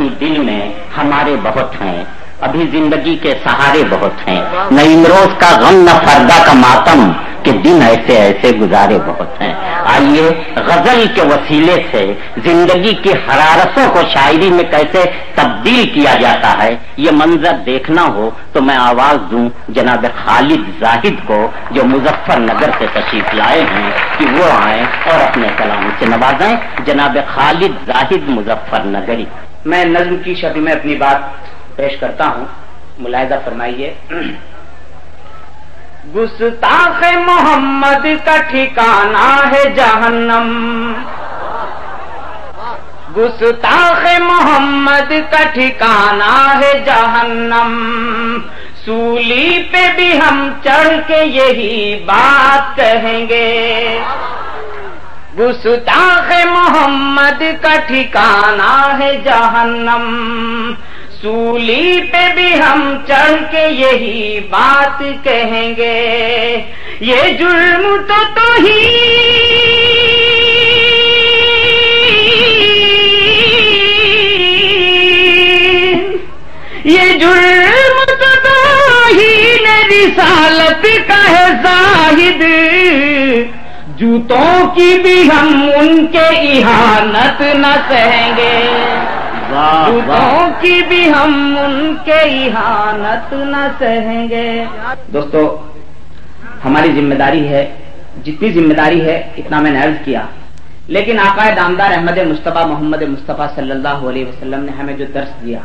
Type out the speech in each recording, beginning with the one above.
آنسو دل میں ہمارے بہت ہیں، ابھی زندگی کے سہارے بہت ہیں، نہ امروز کا غم نہ فردا کا ماتم کہ دن ایسے ایسے گزارے بہت ہیں۔ آئیے غزل کے وسیلے سے زندگی کی حرارتوں کو شاعری میں کیسے تبدیل کیا جاتا ہے یہ منظر دیکھنا ہو تو میں آواز دوں جناب خالد زاہد کو جو مظفر نگر سے تشریف لائے ہیں کہ وہ آئیں اور اپنے کلام سے نوازیں۔ جناب خالد زاہد مظفر نگری۔ میں نظم کی شکل میں اپنی بات پیش کرتا ہوں، ملاحظہ فرمائیے۔ گستاخ محمد کا ٹھکانہ ہے جہنم، گستاخ محمد کا ٹھکانہ ہے جہنم، سولی پہ بھی ہم چڑھ کے یہی بات کہیں گے، گستاخ محمد کا ٹھکانہ ہے جہنم، سولی پہ بھی ہم چڑھ کے یہی بات کہیں گے، یہ جرم تو توہین، یہ جرم تو توہین رسالت کا ہے زاہد، جوتوں کی بھی ہم ان کے اہانت نہ سہیں گے، جوتوں کی بھی ہم ان کے اہانت نہ سہیں گے۔ دوستو ہماری ذمہ داری ہے، جتنی ذمہ داری ہے اتنا میں نے عرض کیا، لیکن آقا دامدار احمد مصطفیٰ محمد مصطفیٰ صلی اللہ علیہ وسلم نے ہمیں جو درس دیا،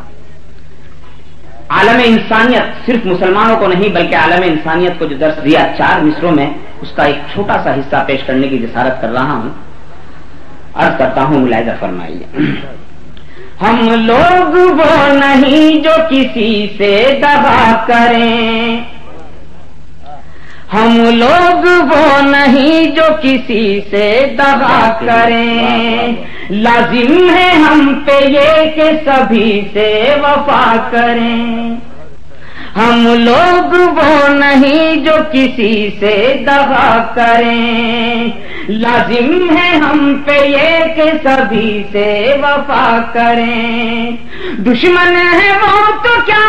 عالم انسانیت، صرف مسلمانوں کو نہیں بلکہ عالم انسانیت کو جو درس دیا 4 مصروں میں، اس کا ایک چھوٹا سا حصہ پیش کرنے کی جسارت کر رہا ہوں، عرض کرتا ہوں، ملاحظہ فرمائیے۔ ہم لوگ وہ نہیں جو کسی سے دغا کریں، ہم لوگ وہ نہیں جو کسی سے دغا کریں، لازم ہے ہم پہ یہ کہ سبھی سے وفا کریں، ہم لوگ وہ نہیں جو کسی سے دغا کریں، لازم ہے ہم پہ یہ کہ سبھی سے وفا کریں، دشمن ہے وہ تو کیا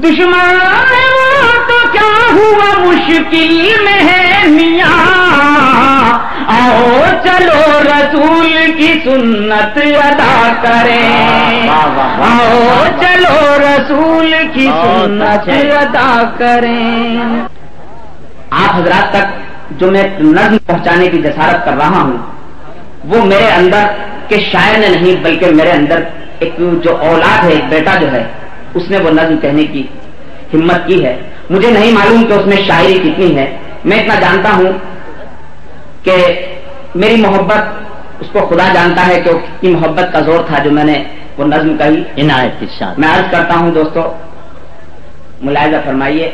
دشمن ہے وہ تو کیا ہوا مشکل میں ہے میاں، آؤ چلو رسول کی سنت ادا کریں، آؤ چلو رسول کی سنت ادا کریں۔ آپ حضرات تک جو میں نظم پہنچانے کی جسارت کر رہا ہوں وہ میرے اندر کے شاعر نے نہیں بلکہ میرے اندر ایک جو اولاد ہے، ایک بیٹا جو ہے، اس نے وہ نظم کہنے کی ہمت کی ہے۔ مجھے نہیں معلوم کہ اس میں شاعری کتنی ہے، میں اتنا جانتا ہوں کہ میری محبت اس کو خدا جانتا ہے کہ وہ کتنی محبت کا زور تھا جو میں نے وہ نظم کہی۔ عنایت کی شان میں عرض کرتا ہوں دوستو، ملاحظہ فرمائیے۔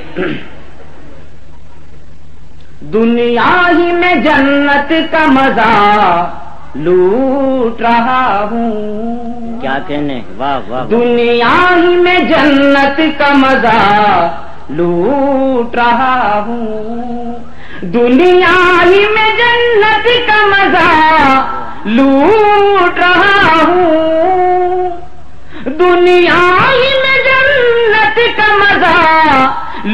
دنیا ہی میں جنت کا مزہ لوٹ رہا ہوں، کیا کہنے، واہ واہ، دنیا ہی میں جنت کا مزہ لوٹ رہا ہوں، دنیا ہی میں جنت کا مزہ لوٹ رہا ہوں، دنیا ہی میں جنت کا مزہ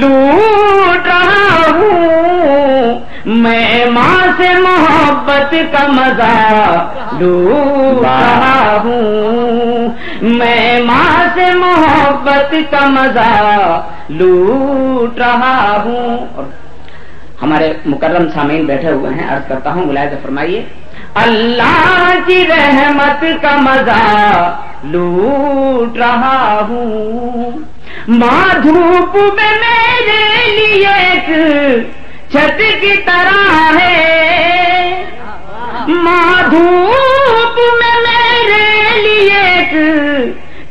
لوٹ رہا ہوں، میں ماں سے محبت کا مزہ لوٹ رہا ہوں، میں ماں سے محبت کا مزہ لوٹ رہا ہوں۔ اور ہمارے مکرم سامعین بیٹھے ہوئے ہیں، عرض کرتا ہوں، ملاحظہ فرمائیے۔ اللہ کی رحمت کا مزہ لوٹ رہا ہوں، ماں دھوپ میں میرے لیے ایک چھت کی طرح ہے، ماں دھوپ میں میرے لیے ایک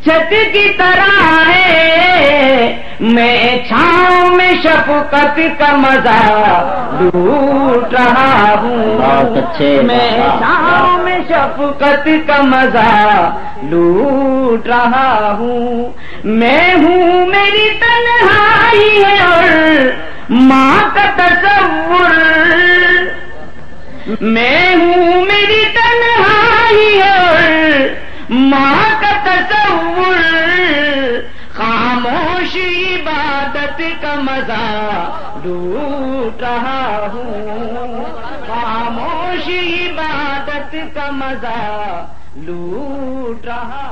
چھت کی طرح ہے، میں چھاؤں میں شفقت کا مزہ لوٹ رہا ہوں، بہت اچھے، میں چھاؤں میں شفقت کا مزہ لوٹ رہا ہوں، میں ہوں میری تنہائی ہے اور ماں کا تصور، میں ہوں میری تنہائی اور ماں کا تصور، خاموش عبادت کا مزہ لوٹ رہا ہوں، خاموش عبادت کا مزہ لوٹ رہا۔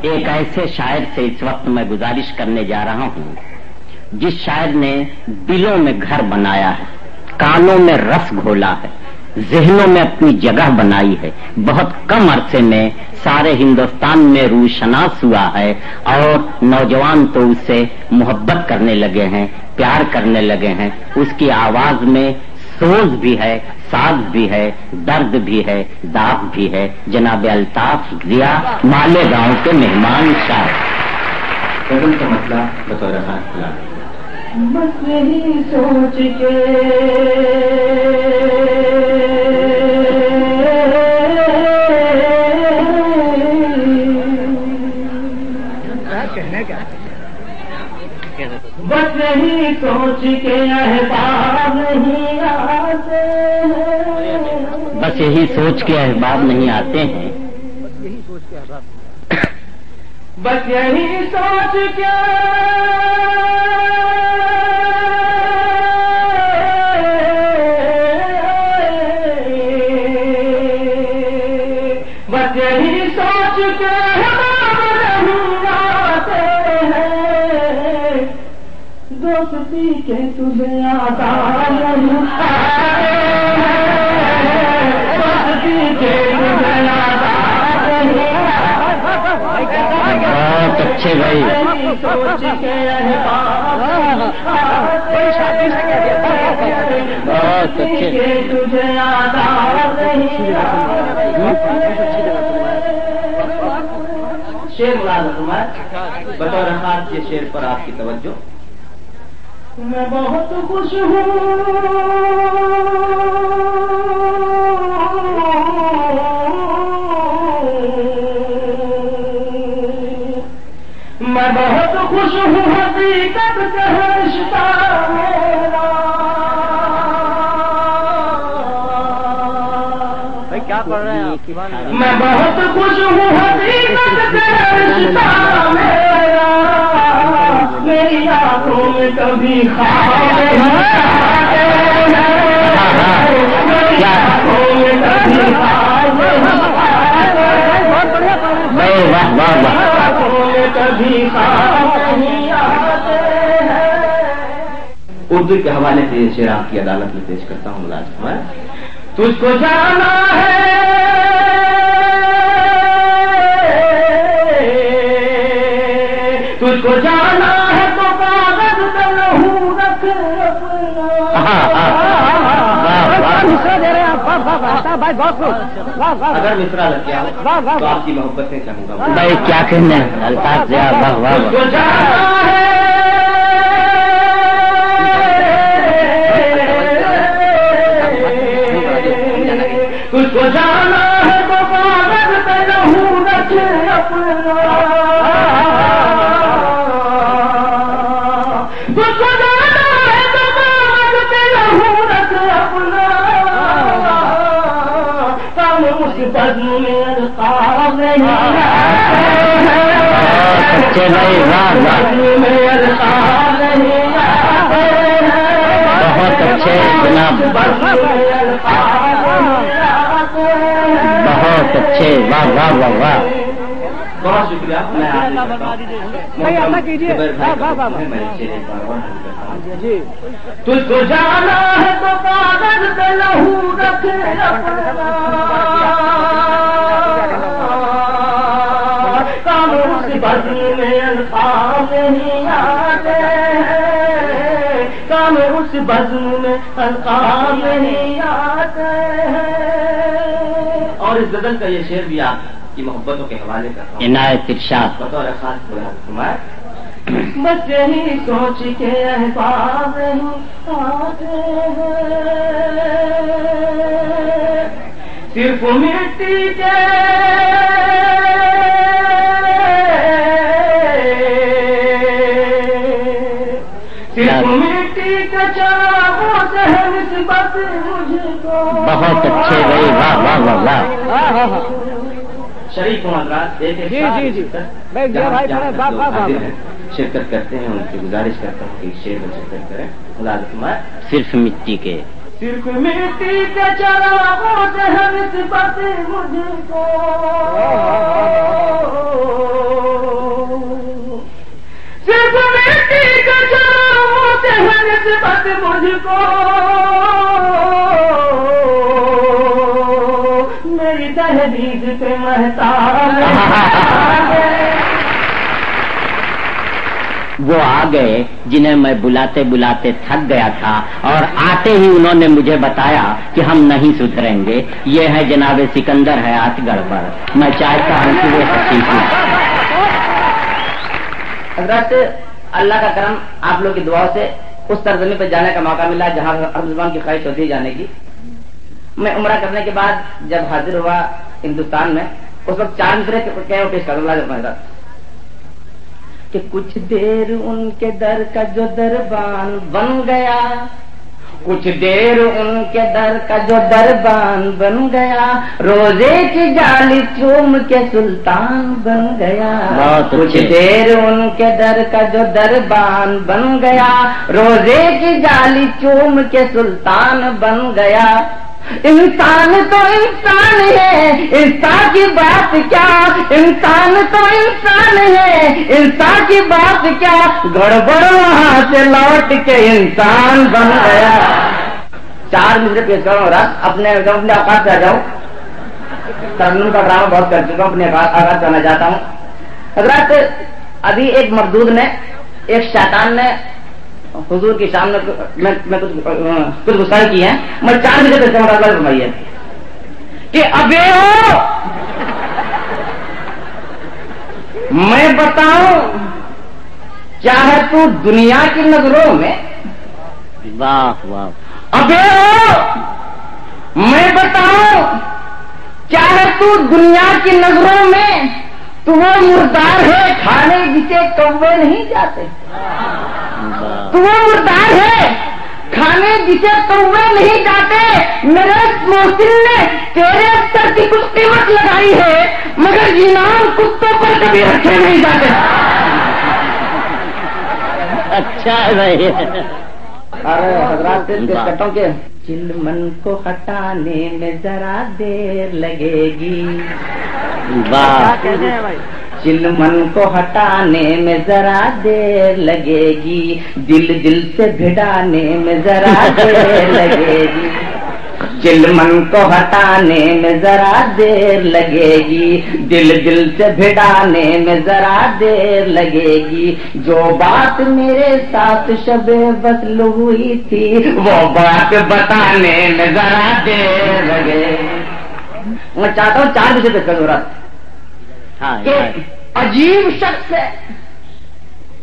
ایک ایسے شاعر سے اس وقت میں گزارش کرنے جا رہا ہوں جس شاعر نے دلوں میں گھر بنایا ہے، کانوں میں رس گھولا ہے، ذہنوں میں اپنی جگہ بنائی ہے، بہت کم عرصے میں سارے ہندوستان میں روشناس ہوا ہے اور نوجوان تو اس سے محبت کرنے لگے ہیں، پیار کرنے لگے ہیں۔ اس کی آواز میں سوز بھی ہے، ساز بھی ہے، درد بھی ہے، داغ بھی ہے۔ جناب الطاف ضیا مالیگاؤں کے مہمان شاعر۔ غزل کا مسئلہ بطور خاص کلا بس یہی سوچ کے بس یہی سوچ کے احباب نہیں آتے ہیں، بس یہی سوچ کے احباب نہیں آتے ہیں، بس یہی سوچ کے بس یہی سوچ کے احباب نہیں آتے ہیں، دوستی کے تجھے آتا نہیں آتے ہیں، دوستی کے تجھے آتا نہیں آتے۔ بہت اچھے بھائی، سوچ کے احباب بہت اچھے۔ تجھے آتا نہیں شعر ملازمت بطور خاص یہ شعر پر آپ کی توجہ۔ میں بہت خوش ہوں میں بہت خوش ہوں حقیقت کا رشتہ میرا، کیا پڑھ رہے ہیں؟ میں بہت خوش ہوں حقیقت کا رشتہ میرا، میری آنکھوں میں کبھی خواب نہیں آتے ہیں، میری آنکھوں میں کبھی خواب نہیں آتے ہیں، واہ واہ واہ۔ کبھی خواب نہیں آتے ہیں۔ اردو کے حوالے سے یہ شعر آپ کی عدالت میں پیش کرتا ہوں ملازمت۔ تجھ کو جانا ہے تجھ کو جانا ہے تو کاغذ پہ لہو رکھ اگر مصرا لگ گیا تو آپ کی محبت سے چاہوں گا بھائی کیا کہنا ہے الطاف ضیا، واہ واہ تجھ کو واہ۔ جانا ہے تجھ کو جانا ہے تو کاغذ پہ لہو رکھ اپنا، تجھ کو جانا ہے تو کاغذ پہ لہو رکھ اپنا، کام اس بزم میں القاب نہیں آتے ہیں، سچے بھائی واہ واہ، بزم میں القاب نہیں آتے ہیں، بہت اچھے جناب، بزم میں القاب نہیں آتے ہیں۔ بہت اچھے، واہ واہ واہ واہ۔ بہت شکریہ۔ میں آپ کیجیے تجھ کو جانا ہے تو کاغذ پہ لہو رکھ اپنا، کام اس بزم میں القاب نہیں آتے ہیں، کام اس بزم میں القاب نہیں آتے ہیں۔ اور اس غزل کا یہ شعر بھی آپ کی محبتوں کے حوالے کرتا ہوں عنایت ارشاد۔ بطور خاص ملازمت۔ بس یہی سوچ کے احباب نہیں آتے ہیں، صرف مٹی کے صرف مٹی کے چراغوں سے نسبت مجھ کو. بہت اچھے بھائی، واہ واہ واہ واہ. شریف ہوں حضرات، ایک شرکت کرتے ہیں، ان کی گزارش کرتا ہوں کہ شعر میں شرکت کریں. صرف مٹی کے، صرف مٹی کے چراغوں سے ہے نسبت مجھ کو. صرف مٹی کے چراغوں سے ہے نسبت مجھ کو. میری دہلیز پہ محتاج وہ آ گئے جنہیں میں بلاتے بلاتے تھک گیا تھا، اور آتے ہی انہوں نے مجھے بتایا کہ ہم نہیں سدھریں گے. یہ ہے جناب سکندر حیات گڑبڑ. میں چاہتا ہوں کہ وہ سچی ہوں. حضرت اللہ کا کرم، آپ لوگ کی دعاؤں سے اس سرزمین پہ جانے کا موقع ملا جہاں ہر مسلمان کی خواہش ہوتی ہے جانے کی. میں عمرہ کرنے کے بعد جب حاضر ہوا ہندوستان میں، اس وقت 4 مصرے کیا پیش کروں کہ کچھ دیر ان کے در کا جو دربان بن گیا، کچھ دیر ان کے در کا جو دربان بن گیا، روزے کی جالی چوم کے سلطان بن گیا. کچھ دیر ان کے در کا جو دربان بن گیا، روزے کی جالی چوم کے سلطان بن گیا. انسان تو انسان ہے، انسان کی بات کیا، انسان تو انسان ہے، انسان کی بات کیا، گڑبڑ وہاں سے لوٹ کے انسان بن گیا. 4 مصرے پیش کروں رات اپنے اوقات سے آ جاؤں. ترنم کا ڈرامہ بہت کر چکا ہوں، اپنے آغاز کرنا چاہتا ہوں. حضرات ابھی ایک مردود نے، ایک شیطان نے حضور کی شام میں کچھ گسائی کی ہے. میں 4 مصرے پیش کروں فرمائیے کہ ابے ہو میں بتاؤں کیا ہے تو دنیا کی نظروں میں. واہ واہ. ابے ہو میں بتاؤں کیا ہے تو دنیا کی نظروں میں. تو وہ مردار ہے کھانے جسے کوے نہیں جاتے. تو وہ مردار ہے کھانے جسے کوے نہیں جاتے. میرے محسن نے تیرے اثر کی کچھ قیمت لگائی ہے، مگر انعام کتوں پر کبھی رکھے نہیں جاتے. اچھا ہے بھائی. ارے حضرات کہتا کہ چلمن کو ہٹانے میں ذرا دیر لگے گی. واہ. چلمن کو ہٹانے میں ذرا دیر لگے گی، دل سے بھڑانے میں ذرا دیر لگے گی. چلمن کو ہٹانے میں ذرا دیر لگے گی، دل سے بھڑانے میں ذرا دیر لگے گی. جو بات میرے ساتھ شب وصل ہوئی تھی وہ بات بتانے میں ذرا دیر لگے. میں چاہتا ہوں 4 بجے تک ضرورت کہ عجیب شخص ہے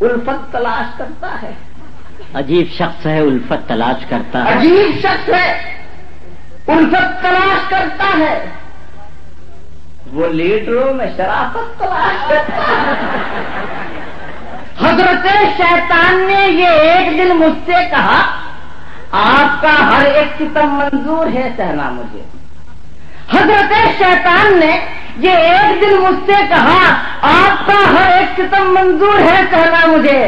الفت تلاش کرتا ہے. عجیب شخص ہے الفت تلاش کرتا ہے. عجیب شخص ہے الفت تلاش کرتا ہے. وہ لیڈروں میں شرافت تلاش کرتا ہے. حضرت شیطان نے یہ ایک دن مجھ سے کہا آپ کا ہر ایک ستم منظور ہے سہنا مجھے. حضرت شیطان نے یہ ایک دن مجھ سے کہا آپ کا ہر ایک ستم منظور ہے سہنا مجھے.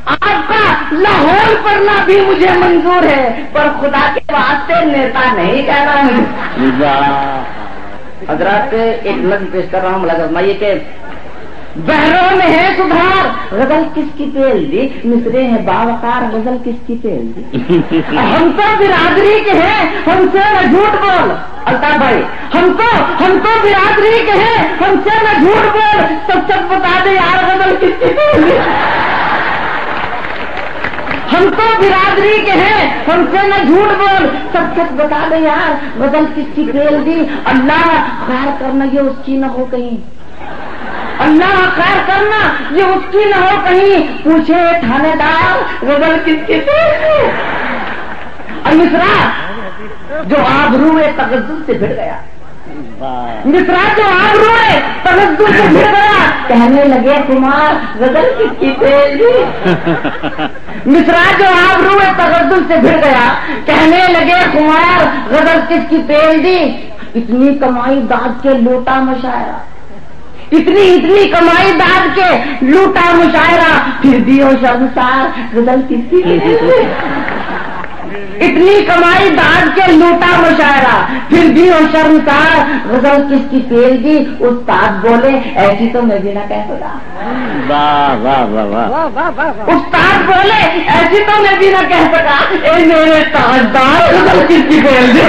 آپ کا لاہور پڑھنا بھی مجھے منظور ہے، پر خدا کے واسطے نیتا نہیں کہنا مجھے. حضرات ایک نظم پیش کر رہا ہوں، ملاحظہ فرمائیے کہ بہروں میں ہے سدھار غزل کس کی تیل دی، مصرے ہیں باوقار غزل کس کی تیل دی. ہم تو برادری کے ہیں ہم سے نہ جھوٹ بول. الطاف بھائی ہم تو برادری کے ہیں ہم سے نہ جھوٹ بول. سب بتا دے یار غزل کس کی تیل دی. ہم تو برادری کے ہیں ہم سے نہ جھوٹ بول. سب بتا دے یار غزل کس کی تیل دی. اللہ خیر کرنا یہ اس کی نہ ہو کہیں، اللہ خیر کرنا یہ اس کی نہ ہو کہیں. پوچھے تھانے دار غزل کس کی تیل دی. اور مصرا جو آبرو تغزل سے بھڑ گیا، مصرا جو آبرو تغزل سے بھڑ گیا، کہنے لگے کمار غزل کس کی تیل دی. مصرا جو آپ روئے تغزل سے بھر گیا. کہنے لگے کمار غزل کس کی تیل دی. اتنی کمائی داد کے لوٹا مشاعرہ, اتنی کمائی داد کے لوٹا مشاعرہ, پھر بھی ہو شرمسار غزل کس کی تیل دی. اتنی کمائی داد کے لوٹا مشاعرہ, پھر بھی ہو شرمسار غزل کس کی تیل دی. استاد بولے ایسی تو میں بھی نہ کہہ سکا. واہ واہ واہ واہ. استاد بولے ایسی تو میں بھی نہ کہہ سکا. اے میرے تاجدار غزل کس کی تیل دی.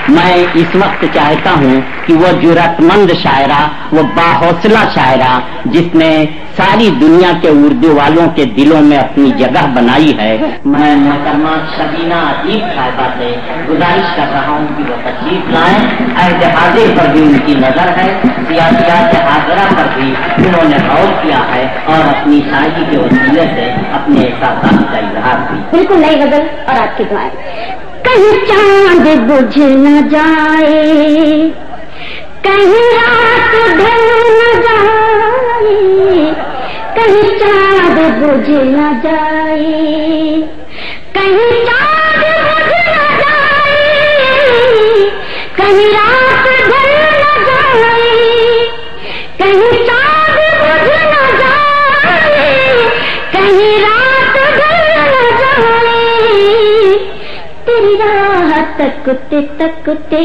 میں اس وقت چاہتا ہوں کہ وہ جرأت مند شاعرہ, وہ باحوصلہ شاعرہ جس نے ساری دنیا کے اردو والوں کے دلوں میں اپنی جگہ بنائی ہے, میں محترمہ شبینہ ادیب صاحبہ سے گزارش کر رہا ہوں کہ وہ تشریف لائیں. عہد حاضر پر بھی ان کی نظر ہے, سیاسیات حاضرہ پر بھی انہوں نے غور کیا ہے اور اپنی شاعری کے وسیلے سے اپنے احساسات کا اظہار کی. بالکل نئی غزل اور آپ کی دعائیں. کہیں چاند بجھ نہ جائے, کہیں رات ڈھل نہ جائے, کہیں چاند بجھ نہ جائے, کہیں چاند بجھ نہ جائے, کہیں رات ڈھل نہ جائے, کہیں چاند بجھ نہ جائے, کہیں رات ڈھل نہ جائے. تیری راہ تکتے تکتے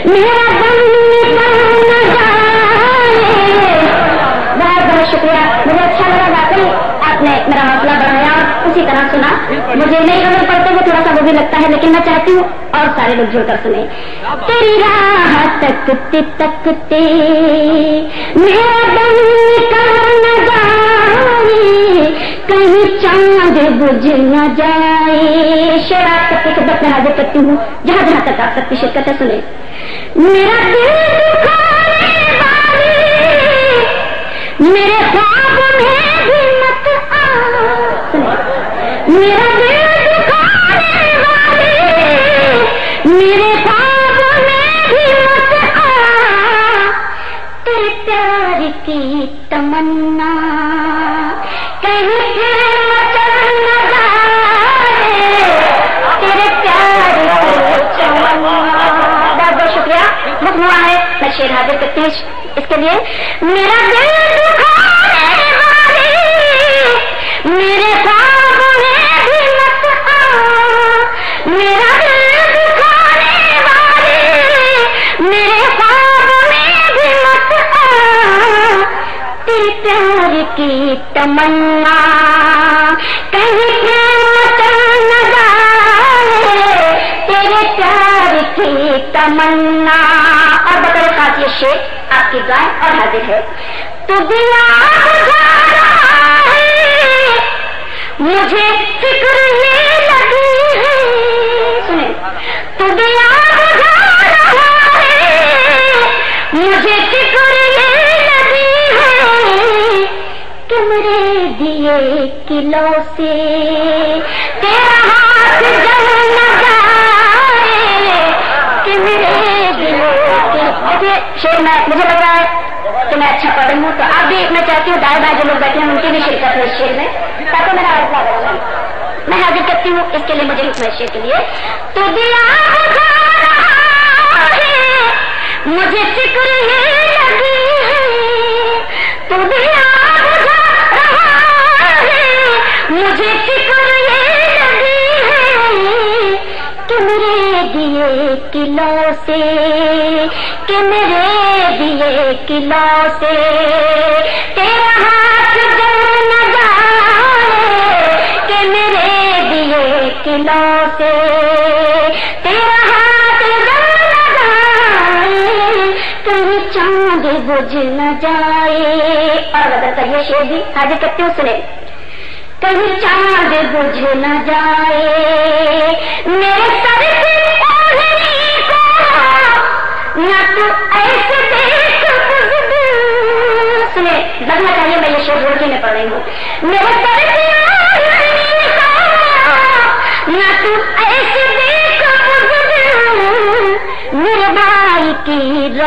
میرا دم نکل نہ جائے. بہت بہت شکریہ, مجھے اچھا لگا واقعی آپ نے میرا حوصلہ بڑھایا اور اسی طرح سنا. مجھے نئی غزل پڑھتے ہوئے تھوڑا سا وہ بھی لگتا ہے, لیکن میں چاہتی ہوں اور سارے لوگ جڑ کر سنیں. تیری راہ تکتے تکتے میرا دم نکل نہ جائے, کہیں چاند بجھ نہ جائے. شعر آپ تک کی خدمت میں حاضر کرتی ہوں جہاں جہاں تک آپ سب کی شرکت ہے. سنیں. میرا دل دکھانے والی میرے خواب میں بھی مت آ. میرا دل دکھانے والی میرے خواب میں بھی مت آ. تیرے پیار کی تمنا کہیں پھر مچل نہ جائے. تیرے پیار کی تمنا. بہت بہت شکریہ. بہت ہوا ہے, میں شعر حاضر کرتی ہوں اس کے لیے. میرا دل دکھانے والی میرے خواب میں بھی مت آ. میرا دل دکھانے والی میرے خواب میں بھی مت آ. تیرے پیار کی تمنا کہیں پھر مچل نہ جائے. تیرے پیار کی تمنا. اور بطور خاص یہ شعر آپ کی دعائیں اور حاضر ہے. تو دیا بجھا رہا ہے مجھے فکر یہ لگی ہے. سنیں. تو دیا بجھا رہا ہے مجھے فکر یہ لگی ہے کہ میرے دیے کلو سے تیرا ہاتھ جل نہ جائے. کہ میرے دیے شعر میں مجھے لگ رہا ہے کہ میں اچھا پڑھ رہی ہوں, تو آپ بھی میں چاہتی ہوں دائیں بائیں جو لوگ بیٹھے ہیں ان کی بھی شرکت ہے اس شعر میں تاکہ میرا حوصلہ بڑھے. میں حاضر کرتی ہوں اس کے لیے مجھے حکم ہے شعر کے لیے. تو دیا بجھا رہا ہے مجھے فکر یہ لگی ہے. تو دیا بجھا رہا ہے مجھے فکر یہ لگی ہے کہ میرے دیے کلو سے, کہ میرے دیے کلو سے تیرا ہاتھ جل نہ جائے. کہ میرے دیے کلو سے تیرا ہاتھ جل نہ جائے. کہیں چاند بجھ نہ جائے. اور بدل کر یہ شعر بھی حاضر کرتے ہو. سنیں. کہیں چاند بجھ نہ جائے میرے سر کی اوڑھنی کو نہ تو ایسے دیکھ. سنیں, لگنا چاہیے میں یہ شعر اردو میں پڑھ رہی ہوں. میرے سر کی اوڑھنی کو نہ تو ایسے دیکھ. میرے بھائی کی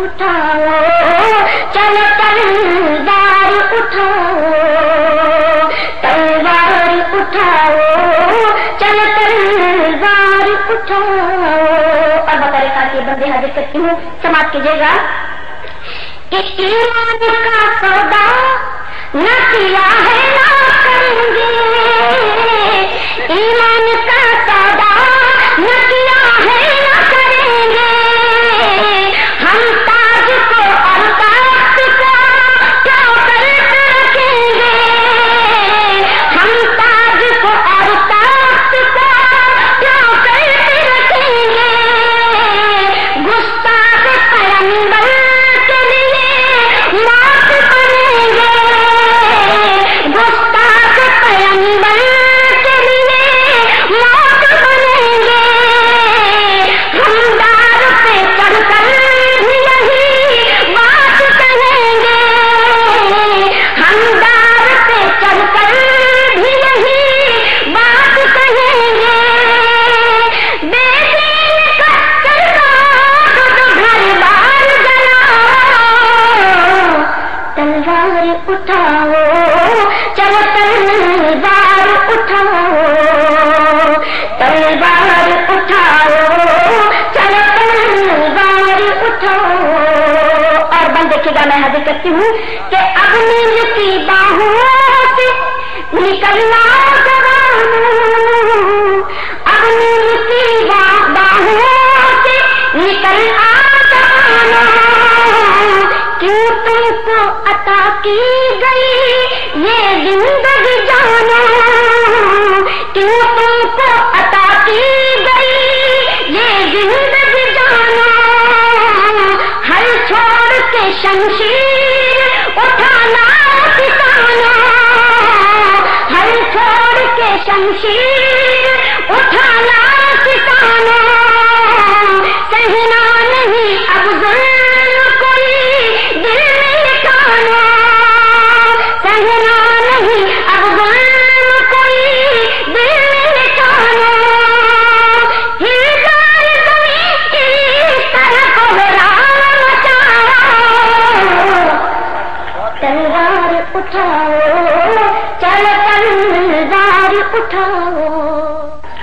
اٹھاؤ چلو تلوار اٹھاؤ تلوار اٹھاؤ چلو تلوار اٹھاؤ. اور بقرے کے بندے حاضر کرتی ہوں، سماعت کیجیے گا کہ ایمان کا سودا نہ کیا ہے نہ کریں گے، ایمان کا سودا نہ کیا ہے نہ کریں گے، ہم تاج کو اور تخت کو کیا کر رکھیں گے، ہم تاج کو اور تخت کو کیا کر رکھیں گے، گستاخ پیغمبر کے لیے موت بنیں گے، گستاخ پیغمبر کے لیے موت بنیں گے، ہم دار پہ چڑھ کر بھی یہی بات کہیں گے، ہم دار پہ چڑھ کر بھی یہی بات کہیں گے، بے دین کا سردار گھر بار جلاؤ تلوار اٹھاؤ چلو تلوار اٹھاؤ تلوار اٹھاؤ چلو تلوار اٹھاؤ. اور بند دیکھیے گا، میں حاضر کرتی ہوں کہ اب نیند کی باہوں سے نکلنا جوانوں، اب نیند کی باہوں سے نکلنا جوانوں، کیوں تم کو عطا کی گئی یہ زندگی جانو، کیوں تم کو عطا کی گئی یہ زندگی جانو، ہر چھوڑ کے شمشیر اٹھانا کسانوں، ہر چھوڑ کے شمشیر اٹھانا کسانوں، سہنا نہیں اب ظلم کوئی دل میں لکھانا، سہنا نہیں اب ظلم کوئی دل میں لکھانا، ہل جائے زمین اس طرح کوہرام مچاؤ تلوار اٹھاؤ چلو تلوار اٹھاؤ.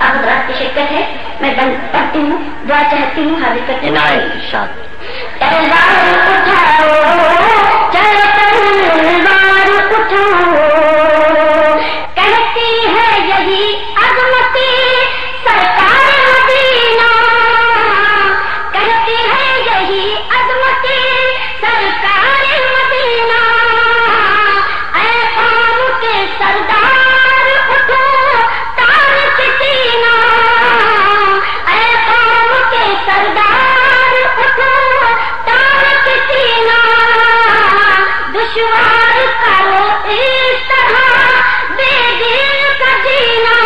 اب حضرات کی شرکت ہے، میں بند پڑھتی ہوں، دعا چاہتی ہوں، حاضر کرتی ہوں. تلوار اٹھاؤ چلو تلوار اٹھاؤ، کہتی ہے یہی عظمتی سرکار مدینہ، کہتی ہے یہی عظمتی سرکار مدینہ، اے قوم کے سردار اٹھو تاج کے سینہ، اے قوم کے سردار اٹھو تاج کے سینہ، دشوار کرو اس طرح بے دل کا جینا،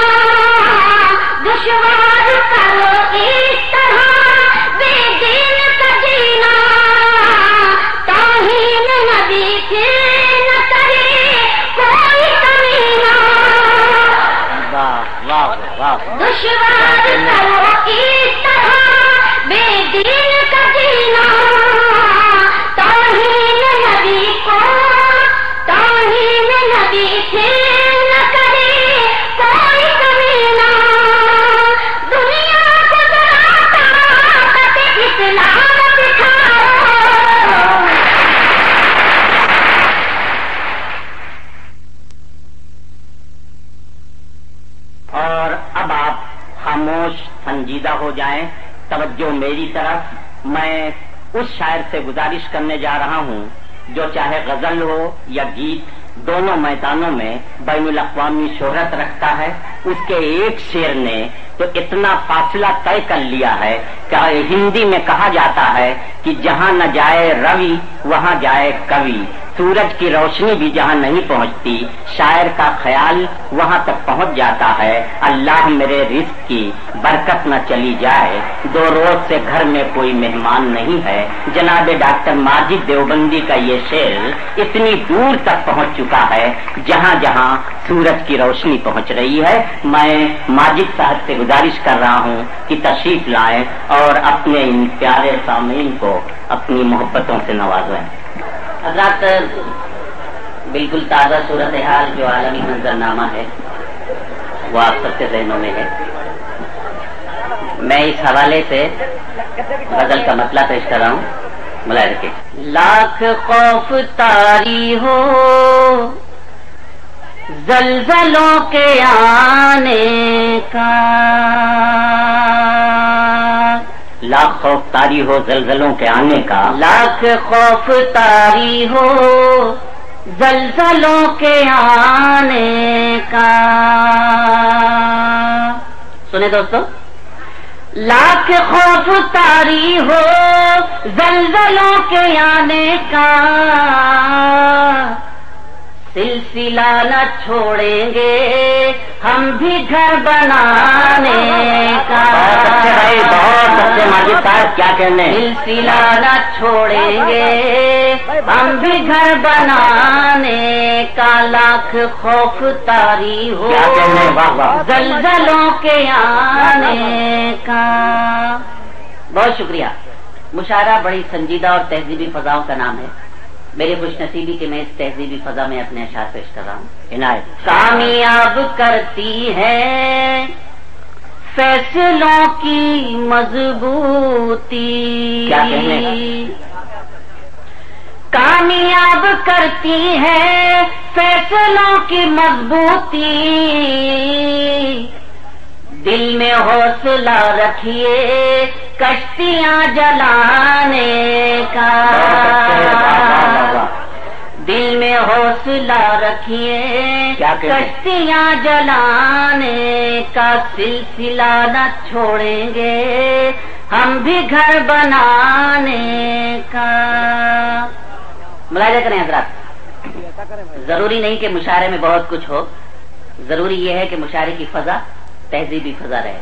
دشوار کرو اس طرح بے دل کا جینا، توہین نبی کی نہ کرے کوئی کمینہ، دشوار کرو اس طرح بے دل کا جینا، توہین نبی کو توہین نبی سے نہ کرے کوئی کمینہ، دنیا کو ذرا طاقت اسلام دکھاؤ. اور اب آپ خاموش سنجیدہ ہو جائیں، توجہ میری طرف. میں اس شاعر سے گزارش کرنے جا رہا ہوں جو چاہے غزل ہو یا گیت دونوں میدانوں میں بین الاقوامی شہرت رکھتا ہے. اس کے ایک شعر نے تو اتنا فاصلہ طے کر لیا ہے کہ ہندی میں کہا جاتا ہے کہ جہاں نہ جائے روی وہاں جائے کبھی، سورج کی روشنی بھی جہاں نہیں پہنچتی شاعر کا خیال وہاں تک پہنچ جاتا ہے، اللہ میرے رزق کی برکت نہ چلی جائے، 2 روز سے گھر میں کوئی مہمان نہیں ہے۔ جناب ڈاکٹر ماجد دیوبندی کا یہ شعر اتنی دور تک پہنچ چکا ہے جہاں جہاں سورج کی روشنی پہنچ رہی ہے۔ میں ماجد صاحب سے گزارش کر رہا ہوں کہ تشریف لائیں اور اپنے ان پیارے سامعین کو اپنی محبتوں سے نوازیں۔ حضرات، بالکل تازہ صورتحال جو عالمی منظرنامہ ہے وہ آپ سب کے ذہنوں میں ہے۔ میں اس حوالے سے غزل کا مطلع پیش کر رہا ہوں، ملاحظہ کے لاکھ خوف طاری ہو زلزلوں کے آنے کا، لاکھ خوف طاری ہو زلزلوں کے آنے کا، لاکھ خوف طاری ہو زلزلوں کے آنے کا۔ سنیں دوستو، لاکھ خوف طاری ہو زلزلوں کے آنے کا، سلسلہ نہ چھوڑیں گے ہم بھی گھر بنانے کا۔ بہت اچھے بھائی، بہت اچھے ماجد صاحب، کیا کہنے، سلسلہ نہ چھوڑیں گے ہم بھی گھر بنانے کا، لاکھ خوف طاری ہو کیا کہنے، واہ واہ، زلزلوں کے آنے کا۔ بہت شکریہ۔ مشاعرہ بڑی سنجیدہ اور تہذیبی فضاؤں کا نام ہے۔ میری خوش نصیبی کہ میں اس تہذیبی فضا میں اپنے اشعار پیش کر رہا ہوں۔ عنایت کامیاب کرتی ہے فیصلوں کی مضبوطی، کیا کہنے، کامیاب کرتی ہے فیصلوں کی مضبوطی، دل میں حوصلہ رکھیے کشتیاں جلانے کا، دل میں حوصلہ رکھیے کشتیاں جلانے کا، سلسلہ نہ چھوڑیں گے ہم بھی گھر بنانے کا۔ ملاحظہ کریں حضرات، ضروری نہیں کہ مشاعرے میں بہت کچھ ہو، ضروری یہ ہے کہ مشاعرے کی فضا تہذیبی فضا رہے۔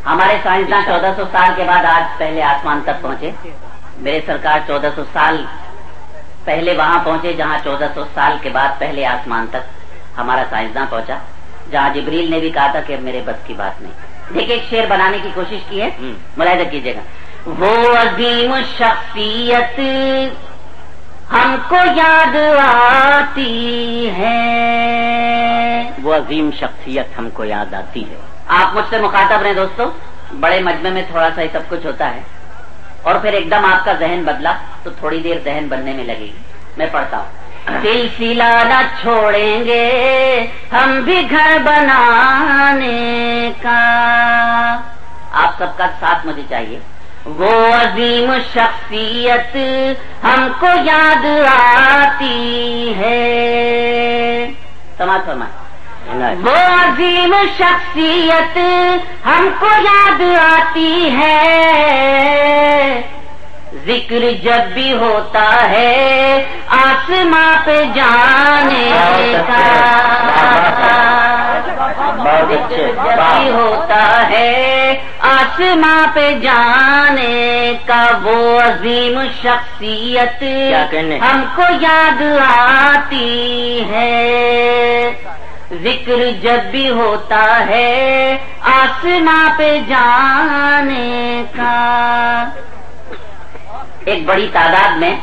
ہمارے سائنسداں 1400 سال کے بعد آج پہلے آسمان تک پہنچے۔ میرے سرکار 1400 سال پہلے وہاں پہنچے جہاں 1400 سال کے بعد پہلے آسمان تک ہمارا سائنسداں پہنچا، جہاں جبریل نے بھی کہا تھا کہ میرے بس کی بات نہیں۔ دیکھیں، ایک شعر بنانے کی کوشش کی ہے، ملاحظہ کیجیے گا۔ وہ عظیم شخصیت ہم کو یاد آتی ہے، وہ عظیم شخصیت ہم کو یاد آتی ہے۔ آپ مجھ سے مخاطب رہے دوستو، بڑے مجمع میں تھوڑا سا ہی سب کچھ ہوتا ہے، اور پھر ایک دم آپ کا ذہن بدلا تو تھوڑی دیر ذہن بننے میں لگے گی۔ میں پڑھتا ہوں، سلسلہ نہ چھوڑیں گے ہم بھی گھر بنانے کا۔ آپ سب کا ساتھ مجھے چاہیے۔ وہ عظیم شخصیت ہم کو یاد آتی ہے، سماعت فرمائیں، وہ عظیم شخصیت ہم کو یاد آتی ہے، ذکر جب بھی ہوتا ہے آسماں پہ جانے کا، ذکر جب بھی ہوتا ہے آسماں پہ جانے کا، وہ عظیم شخصیت ہم کو یاد آتی ہے، ذکر جب بھی ہوتا ہے آسماں پہ جانے کا۔ ایک بڑی تعداد میں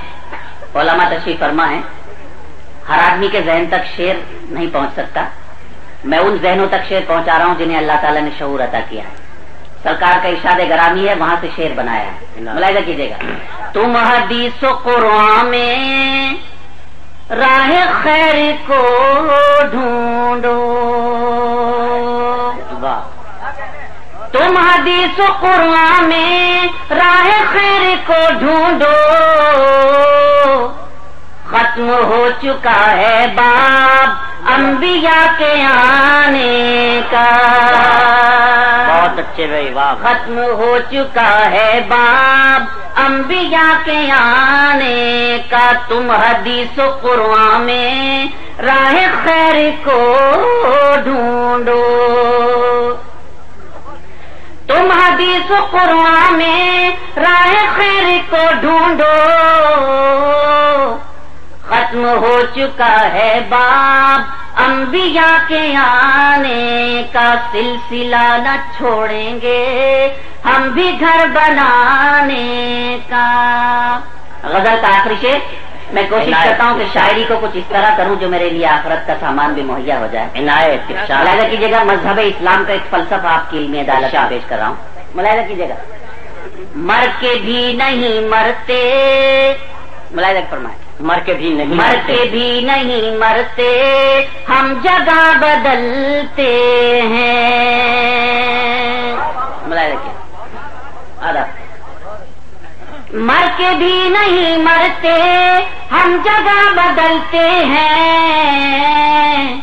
علماء تشریف فرما ہے، ہر آدمی کے ذہن تک شعر نہیں پہنچ سکتا، میں ان ذہنوں تک شعر پہنچا رہا ہوں جنہیں اللہ تعالیٰ نے شعور عطا کیا ہے۔ سرکار کا ارشاد گرامی ہے، وہاں سے شعر بنایا ہے، ملاحظہ کیجیے گا۔ تم حدیث و قرآن میں راہ خیر کو ڈھونڈو، تم حدیث و قرآن میں راہ خیر کو ڈھونڈو، ختم ہو چکا ہے باب انبیاء کے آنے کا، بہت اچھے بھائی، واہ، ختم ہو چکا ہے باب انبیاء کے آنے کا، تم حدیث و قرآن میں راہ خیر کو ڈھونڈو، تم حدیث و قرآن میں راہ خیر کو ڈھونڈو، ختم ہو چکا ہے باب انبیاء کے آنے کا، سلسلہ نہ چھوڑیں گے ہم بھی گھر بنانے کا۔ غزل کا آخری شعر میں کوشش کرتا ہوں کہ شاعری کو کچھ اس طرح کروں جو میرے لیے آخرت کا سامان بھی مہیا ہو جائے۔ عنایت، ملاحظہ کیجیے گا، مذہب اسلام کا ایک فلسفہ آپ کی علمی عدالت میں پیش کر رہا ہوں، ملاحظہ کیجیے گا۔ مر کے بھی نہیں مرتے، ملاحظہ فرمائیں، مر کے بھی نہیں مر کے بھی نہیں مرتے، ہم جگہ بدلتے ہیں، ملاحظہ کیا آداب، مر کے بھی نہیں مرتے ہم جگہ بدلتے ہیں،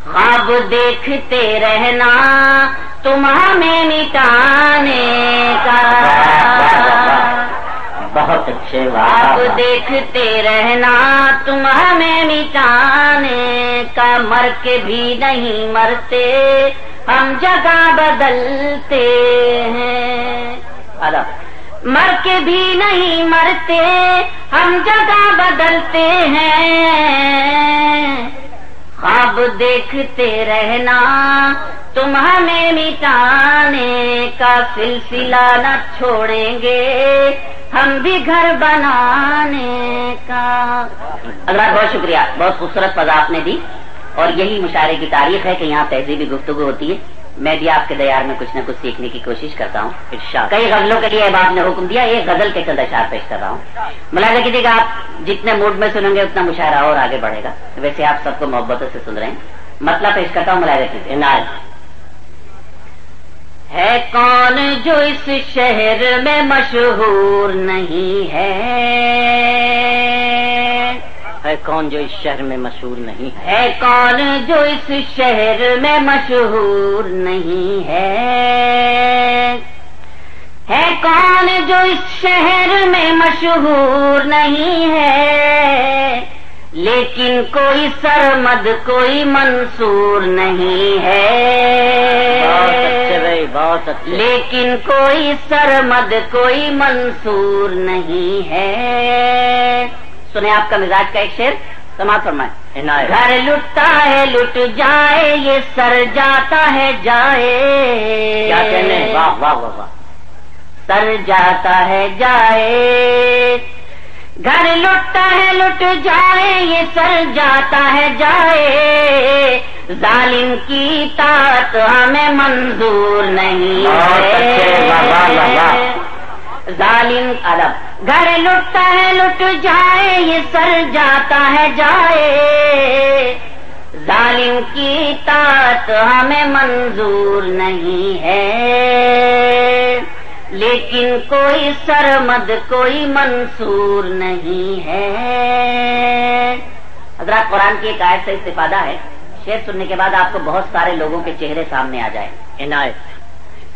خواب دیکھتے رہنا تم ہمیں مٹانے کا، بہت اچھے، خواب دیکھتے رہنا تم ہمیں مٹانے کا، مر کے بھی نہیں مرتے ہم جگہ بدلتے ہیں، مر کے بھی نہیں مرتے ہم جگہ بدلتے ہیں، خواب دیکھتے رہنا تم ہمیں مٹانے کا، سلسلہ نہ چھوڑیں گے ہم بھی گھر بنانے کا۔ حضرات بہت شکریہ، بہت خوبصورت فضا آپ نے دی، اور یہی مشاعرے کی تاریخ ہے کہ یہاں تہذیبی گفتگو ہوتی ہے، میں بھی آپ کے دیار میں کچھ نہ کچھ سیکھنے کی کوشش کرتا ہوں۔ ارشاد، کئی غزلوں کے لیے احباب نے حکم دیا، ایک غزل کے چند اشعار پیش کر رہا ہوں، ملاحظہ کیجیے گا، آپ جتنے موڈ میں سنیں گے اتنا مشاعرہ اور آگے بڑھے گا، ویسے آپ سب کو محبتوں سے سن رہے ہیں، مطلب پیش کرتا ہوں، ملاحظہ کیجیے۔ ہے کون جو اس شہر میں مشہور نہیں ہے، ہے کون جو اس شہر میں مشہور نہیں ہے، ہے کون جو اس شہر میں مشہور نہیں ہے، ہے کون جو اس شہر میں مشہور نہیں ہے، لیکن کوئی سرمد کوئی منصور نہیں ہے، بہت اچھے بھائی، بہت اچھے، لیکن کوئی سرمد کوئی منصور نہیں ہے۔ سنیں آپ کا مزاج کا ایک شعر، سماعت فرمائیں۔ گھر لٹتا ہے لٹ جائے، یہ سر جاتا ہے جائے، کیا کہنے، واہ واہ واہ واہ، سر جاتا ہے جائے، گھر لٹتا ہے لٹ جائے، یہ سر جاتا ہے جائے، ظالم کی اطاعت ہمیں منظور نہیں ہے، ظالم ادب، گھر لٹتا ہے لٹ جائے، یہ سر جاتا ہے جائے، ظالم کی اطاعت ہمیں منظور نہیں ہے، لیکن کوئی سرمد کوئی منصور نہیں ہے۔ حضرات قرآن کی ایک آیت سے استفادہ ہے، شعر سننے کے بعد آپ کو بہت سارے لوگوں کے چہرے سامنے آ جائیں۔ عنایت،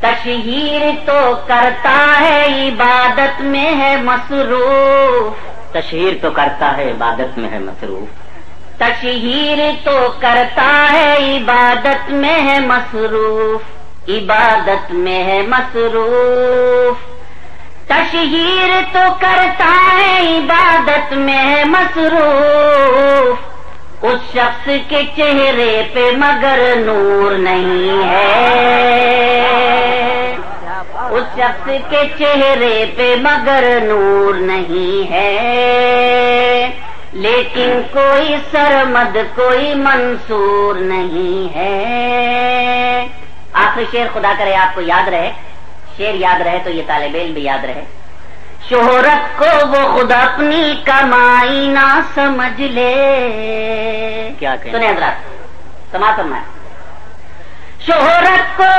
تشہیر تو کرتا ہے عبادت میں ہے مصروف، تشہیر تو کرتا ہے عبادت میں ہے مصروف، تشہیر تو کرتا ہے عبادت میں ہے مصروف، عبادت میں ہے مصروف، تشہیر تو کرتا ہے عبادت میں ہے مصروف، اس شخص کے چہرے پہ مگر نور نہیں ہے، اس شخص کے چہرے پہ مگر نور نہیں ہے، لیکن کوئی سرمد کوئی منصور نہیں ہے۔ آخری شعر خدا کرے آپ کو یاد رہے، شعر یاد رہے تو یہ طالب علم بھی یاد رہے۔ شہرت کو وہ خود اپنی کمائی نہ سمجھ لے، کیا کہیں، سنیں حضرات، سماعت فرمائیں۔ شہرت کو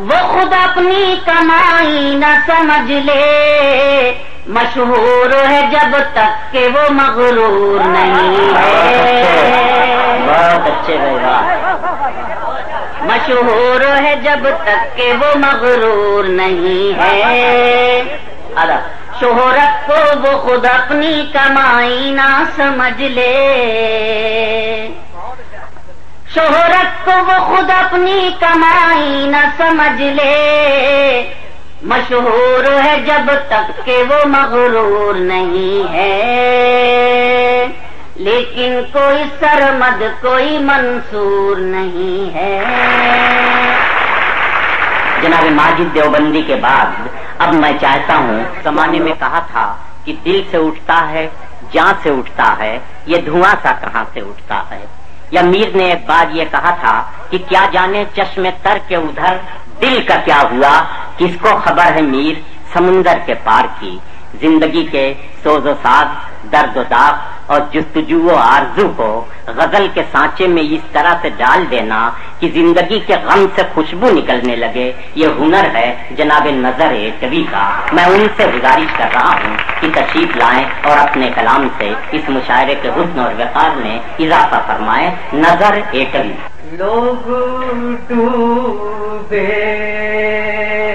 وہ خود اپنی کمائی نہ سمجھ لے، مشہور ہے جب تک کہ وہ مغرور نہیں ہے، بہت اچھے بھائی واہ. مشہور ہے جب تک کہ وہ مغرور نہیں ہے. شہرت کو وہ خود اپنی کمائی نہ سمجھ لے. شہرت کو وہ خود اپنی کمائی نہ سمجھ لے. مشہور ہے جب تک کہ وہ مغرور نہیں ہے. لیکن کوئی سرمد کوئی منصور نہیں ہے. جناب ماجد دیوبندی کے بعد اب میں چاہتا ہوں، زمانے میں کہا تھا کہ دل سے اٹھتا ہے، جان سے اٹھتا ہے، یہ دھواں سا کہاں سے اٹھتا ہے. یا میر نے ایک بار یہ کہا تھا کہ کیا جانے چشمے تر کے ادھر دل کا کیا ہوا، کس کو خبر ہے میر سمندر کے پار کی. زندگی کے سوز و ساز، درد و داغ اور جستجو و آرزو کو غزل کے سانچے میں اس طرح سے ڈال دینا کہ زندگی کے غم سے خوشبو نکلنے لگے، یہ ہنر ہے جناب نظر کبھی کا. میں ان سے گزارش کر رہا ہوں کہ تشریف لائیں اور اپنے کلام سے اس مشاعرے کے حسن اور وقار میں اضافہ فرمائیں. نظر کبھی. لوگ ڈوبے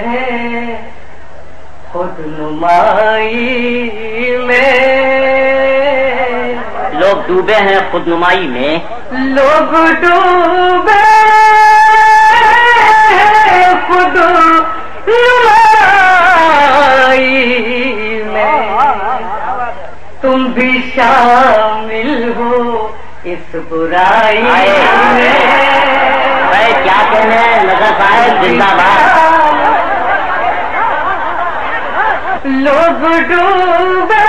ہیں خود نمائی میں. لوگ ڈوبے ہیں خود نمائی میں. لوگ ڈوبے ہیں خود نمائی میں. تم بھی شامل ہو اس برائی میں. کیا کہنے ہیں نظر صاحب زندہ باد. لوگ ڈوبے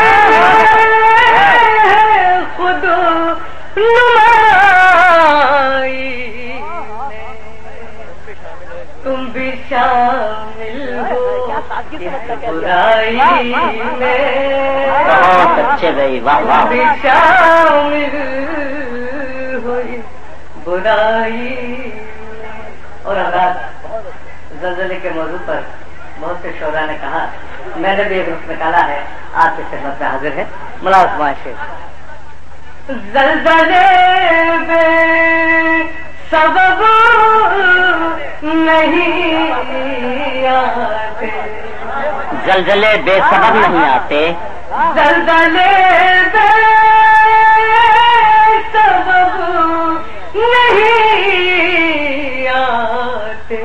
خود نمائی میں. تم بھی شامل ہو برائی میں. بہت اچھے بھائی واہ واہ. تم بھی شامل ہو برائی میں. اور حضرات زلزلے کے موضوع پر بہت سے شعراء نے کہا، میں نے بھی ایک رخ نکالا ہے، آپ کی خدمت میں حاضر ہے. ملاؤ معاشر. زلزلے بے سبب نہیں آتے. زلزلے بے سبب نہیں آتے. زلزلے بے سبب نہیں آتے.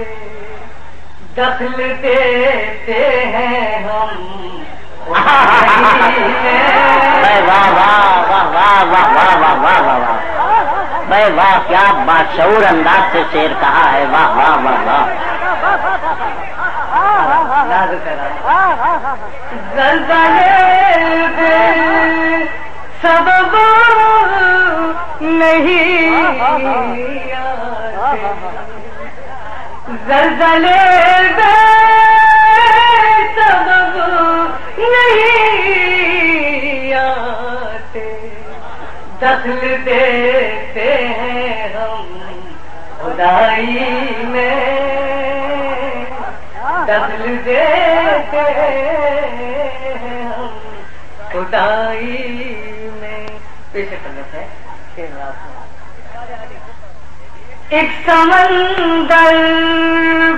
دخل دیتے ہیں ہم. واہ واہ واہ واہ واہ واہ واہ واہ واہ. بھائی واہ کیا باشعور انداز سے شعر کہا ہے. واہ واہ واہ واہ. زلزلے بے سبب نہیں آتے. زلزلے بے سبب نہیں آتے. دخل دیتے ہیں ہم خدائی میں. دخل دیتے ہیں ہم خدائی میں. پیش کرنا ہے ایک سمندر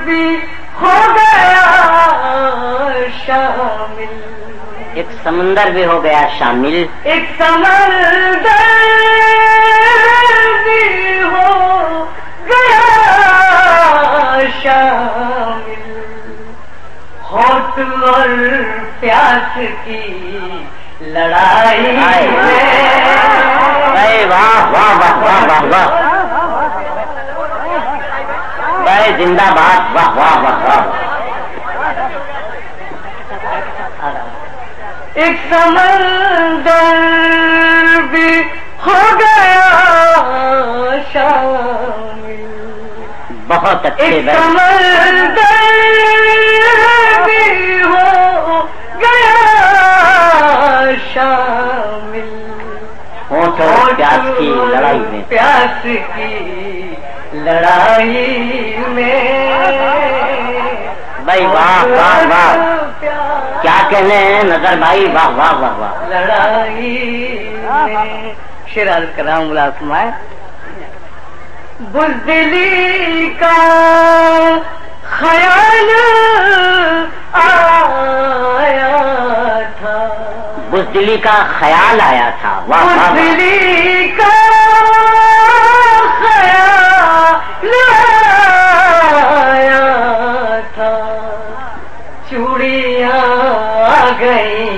بھی ہو گیا شامل. ایک سمندر بھی ہو گیا شامل. ایک سمندر بھی ہو گیا شامل. ہوٹ اور پیاس کی لڑائی میں. واہ واہ واہ واہ واہ واہ. بھائی زندہ باد. واہ واہ واہ واہ. ایک سمندر بھی ہو گیا شامل. بہت اچھے. ایک سمندر بھی ہو گیا شامل. ہونٹ اور پیاس کی لڑائی میں. پیاس کی لڑائی میں. بھائی واہ واہ واہ. کیا کہنے ہیں نظر بھائی. واہ واہ واہ واہ. لڑائی میں. شیر عرض کرام ملازمائے. بزدلی کا خیال آیا تھا، بزدلی کا خیال آیا تھا، بزدلی کا خیال آیا تھا، چوڑیاں آ گئی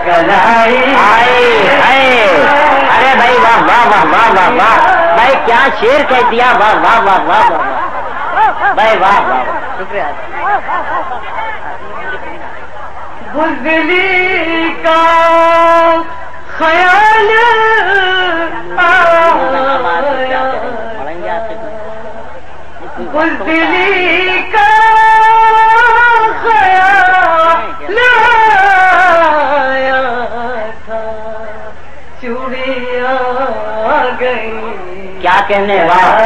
کلائی ارے بھائی واہ واہ واہ واہ واہ واہ بھائی کیا شعر کہہ دیا، واہ واہ واہ واہ واہ بھائی واہ واہ، شکریہ۔ بزدلی کا خیال آیا، بزدلی کا خیال آیا تھا، چوڑیاں آ گئی کیا کہنے، واہ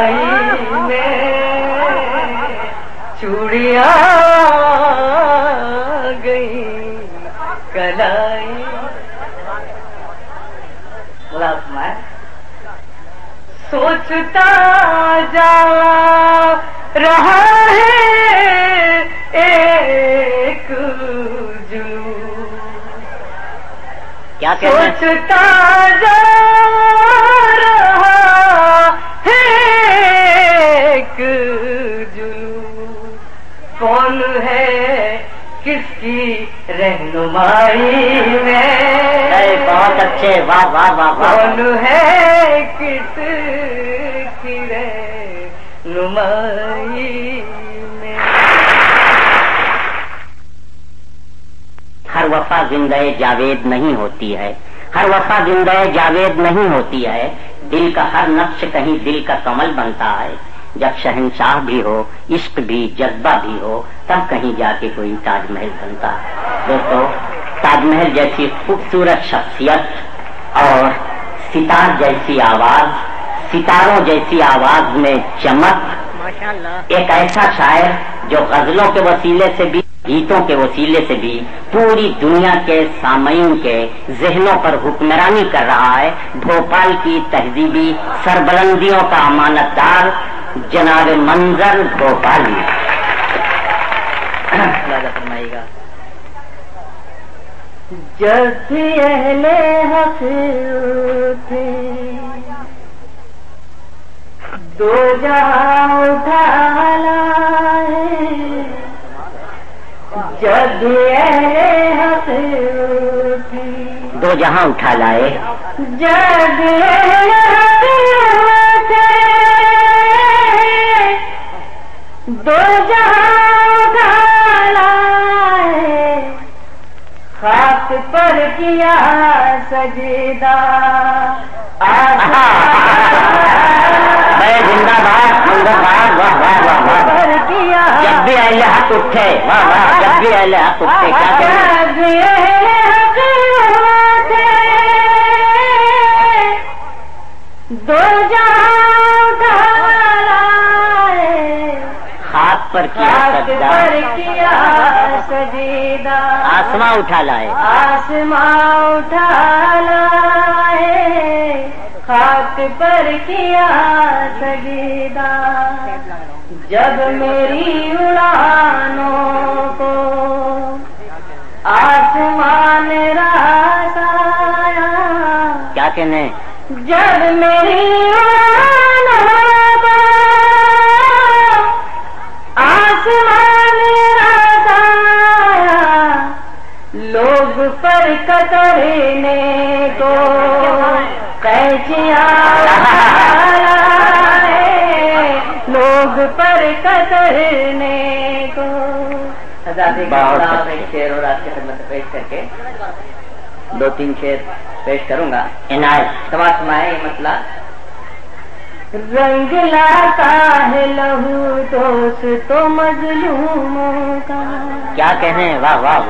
چوڑیاں گئی کلائی۔ سوچتا جا رہا ہے ایک جنون، کیا کہنے، سوچتا جا رہا ہے ایک جنون، کون ہے کس کی رہنمائی میں، بہت اچھے، واہ واہ واہ واہ، کون ہے کس کی رہنمائی میں۔ ہر وفا زندہ جاوید نہیں ہوتی ہے، ہر وفا زندہ جاوید نہیں ہوتی ہے، دل کا ہر نقش کہیں دل کا کمل بنتا ہے، جب شہنشاہ بھی ہو عشق بھی جذبہ بھی ہو تب کہیں جا کے کوئی تاج محل بنتا ہے۔ دوستو تاج محل جیسی خوبصورت شخصیت اور ستار جیسی آواز، ستاروں جیسی آواز میں چمک، ایک ایسا شاعر جو غزلوں کے وسیلے سے بھی گیتوں کے وسیلے سے بھی پوری دنیا کے سامعین کے ذہنوں پر حکمرانی کر رہا ہے، بھوپال کی تہذیبی سربلندیوں کا امانت دار جناب منظر بھوپالی۔ فرمائے گا جب بھی اہل حق تھے دو جہاں اٹھا لائے، جب بھی اہل حق تھے دو جہاں اٹھا لائے، جب اہل حق تھے دو جہاں اٹھا لائے، خاک پر کیا سجدہ زندہ باد زندہ باد، واہ واہ واہ واہ، پر کیا جب بھی اہل حق اٹھے، واہ واہ، جب بھی اہل حق اٹھے، کیا کہتے دو جہاں ڈالائے، خاک پر کیا خاک سجدہ، پر کیا سجدہ، آسماں اٹھا لائے، آسماں اٹھا لائے، خاک پر کیا سجدہ، جب میری اڑانوں کو آسمان راس آیا، کیا کہنے، جب میری اڑانوں کو آسمان راس آیا، لوگ پر کترنے کو قینچیاں لائے، لوگ پر کترنے کو۔ ایک شعر اور آپ کی خدمت پیش کر کے دو تین شعر پیش کروں گا، عنایت، سمائے یہ مسئلہ۔ رنگ لاتا ہے لہو دوست تو مظلوموں کا، کیا کہنے، واہ واہ،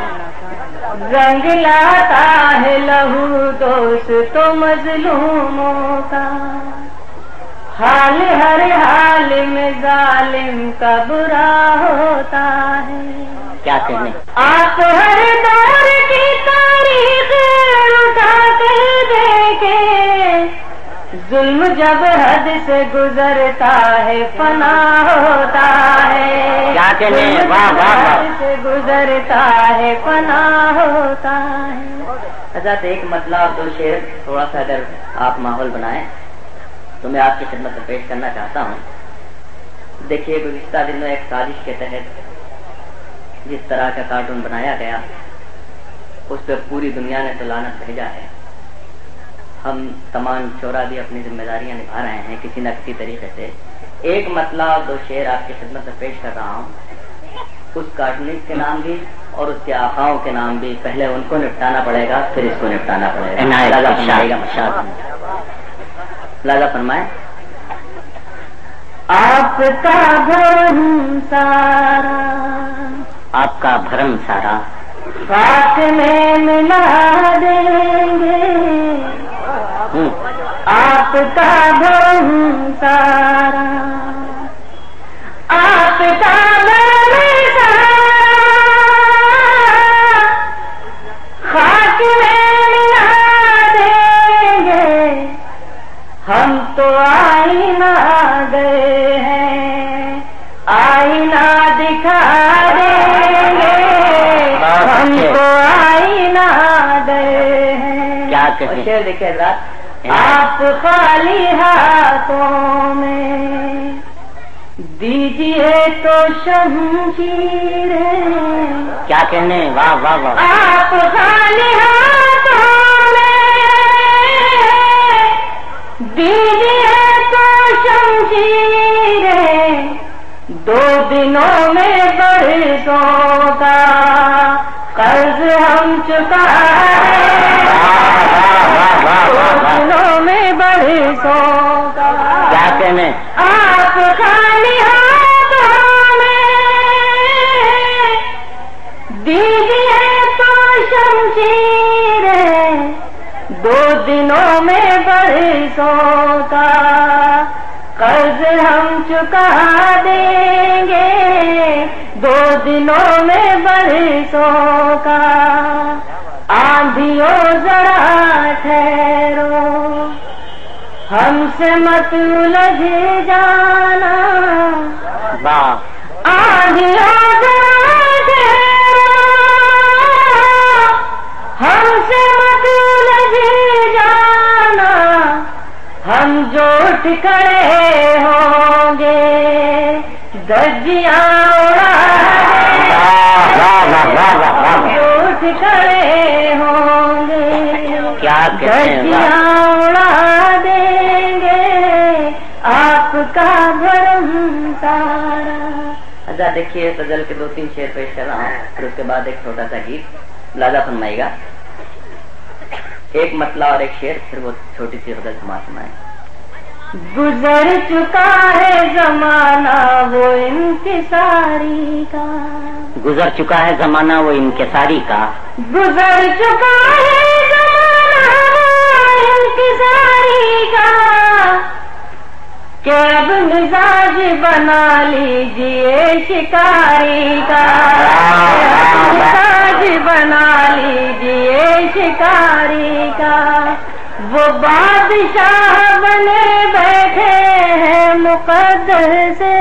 رنگ لاتا ہے لہو دوست تو مظلوموں کا، حال ہر حال میں ظالم کا برا ہوتا ہے، کیا کہنے، آپ ہر دور کی تاریخ اٹھا کر دیکھیں، ظلم جب حد سے گزرتا ہے فنا ہوتا ہے، کیا کہنے، واہ واہ واہ، حد سے گزرتا ہے فنا ہوتا ہے۔ حضرت ایک مطلب 2 شعر تھوڑا سا اگر آپ ماحول بنائیں تو میں آپ کی خدمت میں پیش کرنا چاہتا ہوں۔ دیکھیے گزشتہ دنوں ایک سازش کے تحت جس طرح کا کارٹون بنایا گیا اس پہ پوری دنیا نے تو لعنت بھیجا ہے۔ ہم تمام شعراء بھی اپنی ذمہ داریاں نبھا رہے ہیں کسی نہ کسی طریقے سے۔ ایک مطلب 2 شعر آپ کی خدمت میں پیش کر رہا ہوں، اس کارٹونسٹ کے نام بھی اور اس کے آقاؤں کے نام بھی، پہلے ان کو نپٹانا پڑے گا پھر اس کو نپٹانا پڑے گا۔ لہذا فرمائیں، آپ کا بھرم سارا، آپ کا بھرم سارا خاک میں ملا دیں گے، آپ کا بھرم سارا، آپ کا بھرم سارا خاک میں ملا دیں گے، ہم تو آئینہ گئے ہیں، آئینہ دکھا دیں گے، ہم تو آئینہ گئے ہیں۔ کیا کہیں، شعر دیکھیں حضرات، آپ خالی ہاتھوں میں دیجیے تو شمشیریں، کیا کہنے، واہ واہ واہ، آپ خالی ہاتھوں میں دیجیے تو شمشیریں، 2 دنوں میں برسوں کا قرض ہم چکائیں، 2 دنوں میں برسوں کا، کیا کہنے، آپ خالی ہاتھوں میں دیجیے تو شمشیریں، 2 دنوں میں برسوں کا قرض ہم چکا دیں گے، 2 دنوں میں برسوں کا۔ آندھیوں ذرا ٹھہرو، ہم سے مت الجھ جانا، واہ، آندھیوں ذرا ٹھہرو، ہم سے مت الجھ جانا، ہم جو اٹھ کھڑے ہوں گے دجیاں اڑا جو اٹھ کھڑے ہوں گے کیا کہنے، دجیاں اڑا دیں گے، آپ کا بھرم سارا۔ حضرت دیکھیے غزل کے 2-3 شعر پیش کر رہا ہوں، پھر اس کے بعد ایک چھوٹا سا گیت لازا فرمائے گا، ایک مطلع اور ایک شعر، پھر وہ چھوٹی سی غزل سمائیں۔ گزر چکا ہے زمانہ وہ انکساری کا، گزر چکا ہے زمانہ وہ انکساری کا، گزر چکا ہے زمانہ وہ انکساری کا، کہ اب مزاج بنا لیجئے شکاری کا، مزاج بنا لیجئے شکاری کا، وہ بادشاہ بنے بیٹھے ہیں مقدر سے،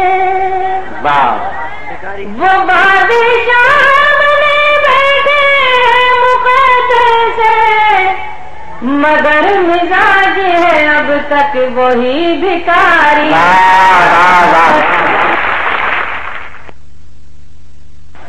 وہ بادشاہ بنے بیٹھے ہیں مقدر سے، مگر مزاج ہے اب تک وہی بھکاری۔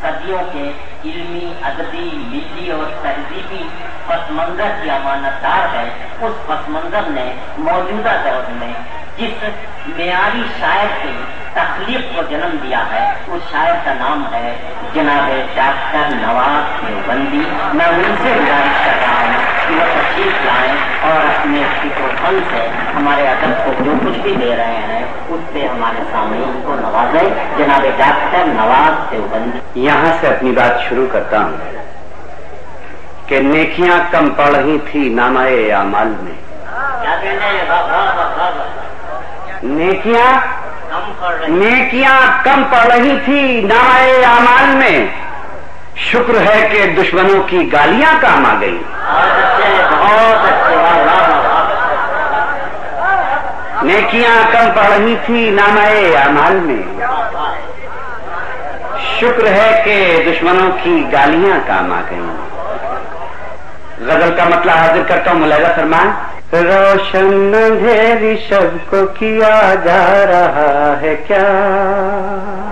صدیوں کے علمی، ادبی، ملی اور تہذیبی پس منظر کی امانت دار ہے۔ اس پس منظر نے موجودہ دور میں جس معیاری شاعر کی تخلیق کو جنم دیا ہے اس شاعر کا نام ہے جناب ڈاکٹر نواز دیوبندی۔ میں ان سے گزارش کر رہا ہوں کہ وہ تشریف لائیں اور اپنے فکر و فن سے ہمارے ادب کو جو کچھ بھی دے رہے ہیں اس سے ہمارے سامعین کو نوازیں۔ جناب ڈاکٹر نواز دیوبندی۔ یہاں سے اپنی بات شروع کرتا ہوں کہ نیکیاں کم پڑ رہی تھی نامہ اعمال میں، کیا کہنے نیکیاں کم پڑ رہی تھی نامہ اعمال میں، شکر ہے کہ دشمنوں کی گالیاں کام آ گئی۔ نیکیاں کم پڑ رہی تھی نامہ اعمال میں، شکر ہے کہ دشمنوں کی گالیاں کام آ گئیں۔ غزل کا مطلب حاضر کرتا ہوں، ملاحظہ فرمائیں۔ روشن اندھیری شب کو کیا جا رہا ہے کیا،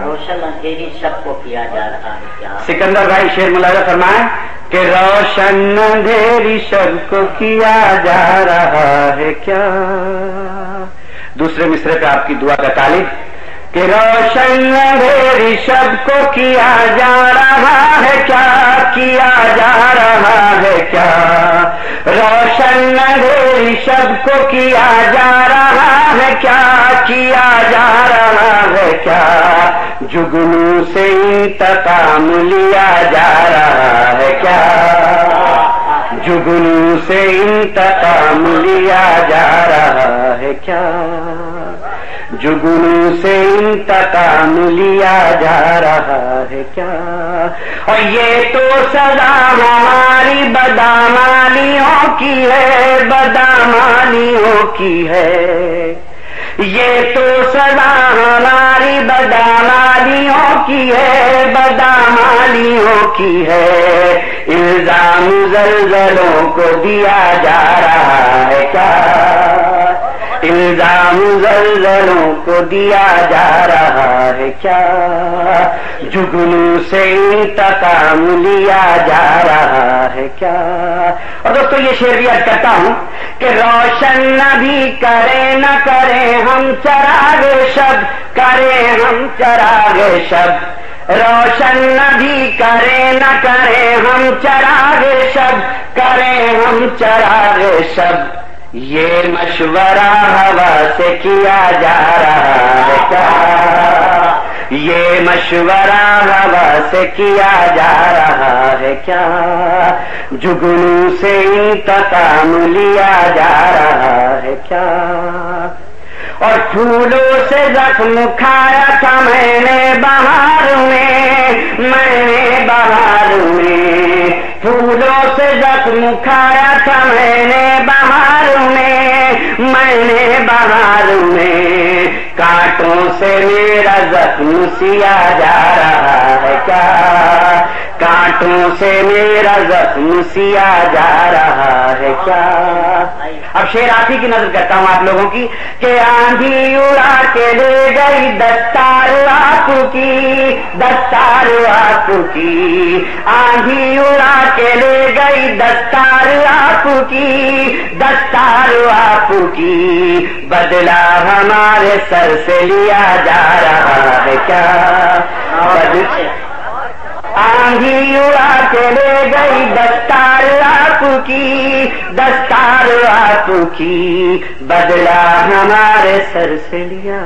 روشن اندھیری شب کو کیا جا رہا ہے کیا، سکندر بھائی شعر ملاحظہ فرمائیں کہ روشن اندھیری شب کو کیا جا رہا ہے کیا۔ دوسرے مصرے پہ آپ کی دعا کا طالب کہ روشن اندھیری شب کو کیا جا رہا ہے کیا، کیا جا رہا ہے کیا، روشن اندھیری شب کو کیا جا رہا ہے کیا، کیا جا رہا ہے کیا، جگنوں سے انتقام لیا جا رہا ہے کیا، جگنوں سے انتقام لیا جا رہا ہے کیا، جگنوں سے انتقام لیا جا رہا ہے کیا۔ اور یہ تو سزا ہماری بدامالیوں کی ہے، بدامالیوں کی ہے، یہ تو سزا ہماری بدامالیوں کی ہے، بدامالیوں کی ہے، الزام زلزلوں کو دیا جا رہا ہے کیا، الزام زلزلوں کو دیا جا رہا ہے کیا، جگنوں سے انتقام لیا جا رہا ہے کیا۔ اور دوستو یہ شعر بھی عرض کرتا ہوں کہ روشن نہ بھی کرے نہ کرے ہم چراغ شب، کرے ہم چراغ شب، روشن نہ بھی کرے نہ کرے ہم چراغ شب، کرے ہم چراغ شب، یہ مشورہ ہوا سے کیا جا رہا ہے کیا، یہ مشورہ ہوا سے کیا جا رہا ہے کیا، جگنوں سے انتقام لیا جا رہا ہے کیا۔ اور پھولوں سے زخم کھایا تھا میں نے بہار میں، میں نے بہار میں، پھولوں سے زخم کھایا تھا میں نے بہار میں، میں نے بہار میں، کانٹوں سے میرا زخم سیا جا رہا ہے کیا، کانٹوں سے میرا زخم سیا جا رہا ہے کیا۔ اب شعر آپ ہی کی نظر کرتا ہوں آپ لوگوں کی کہ آندھی اڑا کے لے گئی دستار آپ کی، دستار آپ کی، آندھی اڑا کے لے گئی دستار آپ کی، دستار آپ کی، بدلہ ہمارے سر سے لیا جا رہا ہے کیا، آندھی اڑا کے لے گئی دستار آپ کی، دستار آپ کی، بدلہ ہمارے سر سے لیا